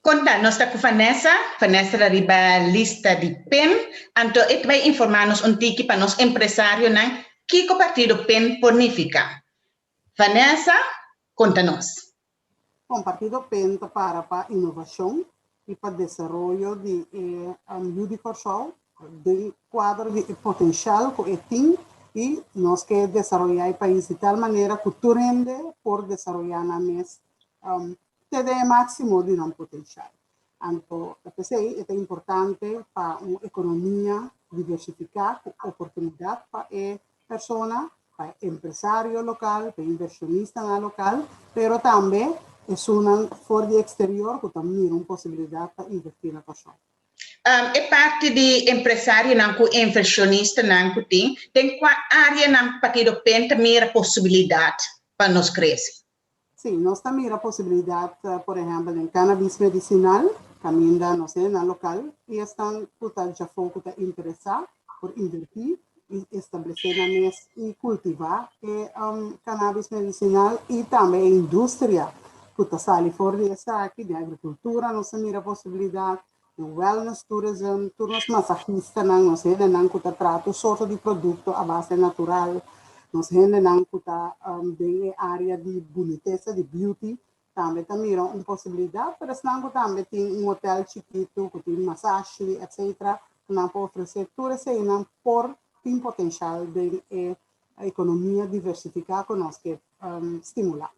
Conta-nos da Vanessa, Vanessa arriba lista de PEN, então it vai informar-nos um tiki para nos empresário nan que o partido PEN bonifica. Vanessa, conta-nos. O partido PEN para inovação e para desenvolvimento de Universal, de quadro de potencial que tem e nós quer desenvolver o país de tal maneira que tu rende por desenvolver na mes te dê máximo de não potencial. Então, eu pensei é importante para uma economia diversificar oportunidade para a pessoa, para o empresário local, para o inversionista local, mas também é uma fora de exterior que também é uma possibilidade para investir na pessoa. É parte de empresário não com inversionista não com tem qual área não partido PEN também a possibilidade para nós crescer. Sim, nós também a possibilidade, por exemplo, em cannabis medicinal, caminha, não sei, na local, e estão já foco de interessar por invertir e estabelecer na mesa e cultivar cannabis medicinal e também a indústria, que está ali fora dessa aqui, de agricultura, nós temos a possibilidade de wellness tourism, turnos massagista, não sei, não que trata sorte de produto à base natural, nós não que bem área de boniteza, de beauty, também é uma possibilidade, mas não também tem hotel chiquito, que tem massagem, etc., que não pode oferecer tudo isso e não por tem potencial de a economia diversificar que nós quer estimular.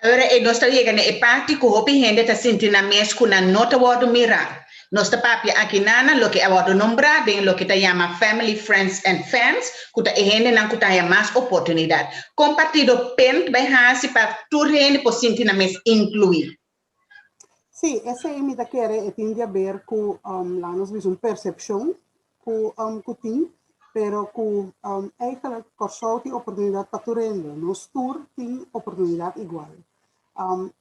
Agora, nós estamos chegando a parte que o gente está sentindo a mesa que não está pode mirar. Nós estamos aqui nana, lo que é pode nombrar, lo que está chama family, friends and fans, que está gente não que tem mais oportunidade. Compartido PEN vai fazer para toda gente possa sentir a mesa incluir. Sim, essa é a minha querer, tem a ver com lá nós vimos uma percepção que tem, pero que eigenlijk corso tem oportunidade para toda gente. Nós tour tem oportunidade igual.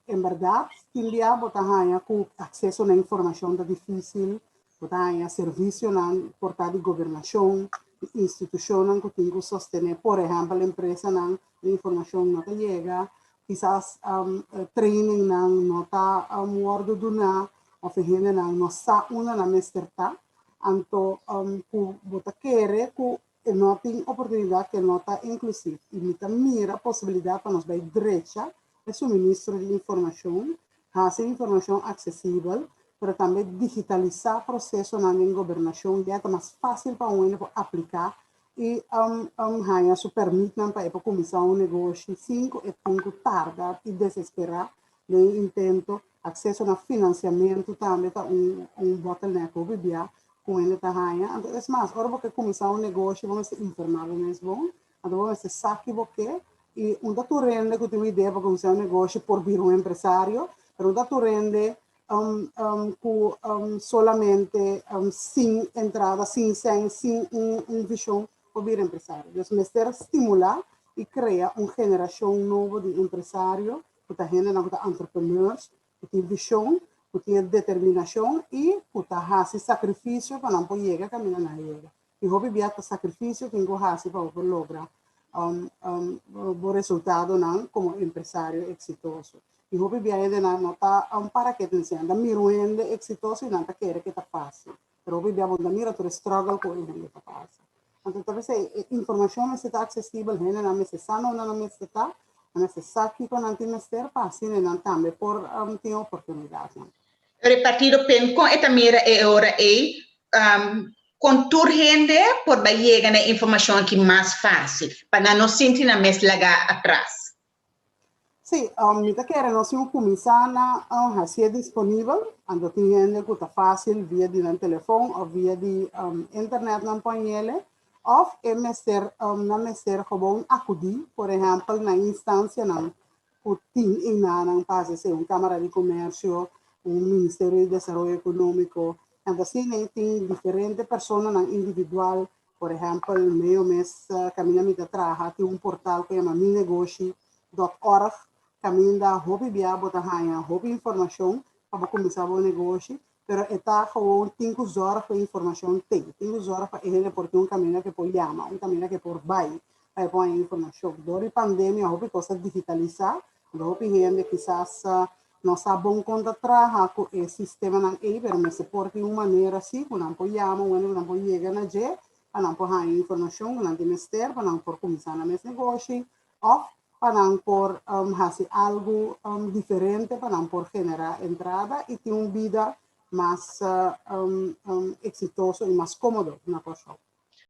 Em verdade, tem dia botar com acesso à informação da difícil, botar serviço na portal de governação, instituição que tem que sostener, por exemplo, a empresa na informação não chega, quizás training não está mordo do na, ou fazendo não está uma na mesterta, então botar querer que não tem oportunidade que não está inclusive, e me mira a possibilidade para nós vai direita de suministro de informação, fazer informação acessível, mas também digitalizar o processo na governação, já é mais fácil para um aplicar e isso permite para começar um negócio 5 e 5 tarde e desesperar nem intento acesso a financiamento também tá bottleneck o bebia com ele tá raia então é mais hora porque começar um negócio vamos se informar mesmo então vamos se saque porque e tu rende que tu ideia para começar um negócio por vir um empresário pero tu rende solamente sem entrada sem visão para vir empresário. Então, mestre estimular e criar uma geração nova de empresários, que está generando entrepreneurs, que tem visão, que tem determinação e que está fazendo sacrifício para não poder chegar a caminhar na chega. E o bebê está sacrifício que não faz para lograr bom resultado não como empresário exitoso. E o bebê ainda não está para que tenha ainda miruendo exitoso e não está querendo que está fácil. Mas o bebê ainda mira todo struggle com ele que está fácil. Então, talvez a informação está acessível, não é sano, não é está, não é saque com anti-mester, assim, não também por ter oportunidade. O partido PEN com esta mira é hora contur gente por chegar na informação aqui mais fácil, para não sentir na mesa lá atrás. Sim, me quero nós vamos começar a ser disponível, então tem gente que está fácil via de telefone ou via de internet não põe ele. Of na mestre gewoon acudir, por exemplo, na instância não, o tem não passa ser uma câmara de comércio, um ministério de desenvolvimento econômico, então assim tem diferentes pessoas não individual, por exemplo, meio mês caminha me trabalha tem um portal que chama minegocio.org, caminha da hobby bia botar hobby informação para começar o negócio. Pero está gewoon 5 horas para informação tem 5 horas para ele porque um caminho que por llama um caminho que por vai para pôr informação durante a pandemia houve coisas digitalizar houve gente quizás não está bom quando trabalhar com o sistema não é, mas se por de uma maneira assim, quando não pode chamar, quando não pode chegar na G, não pode dar informação, quando não tem mistério, quando não pode começar a mesmo negócio, ou para não pode fazer algo diferente, para não pode generar entrada e ter uma vida mais exitosa e mais cómoda na pessoa.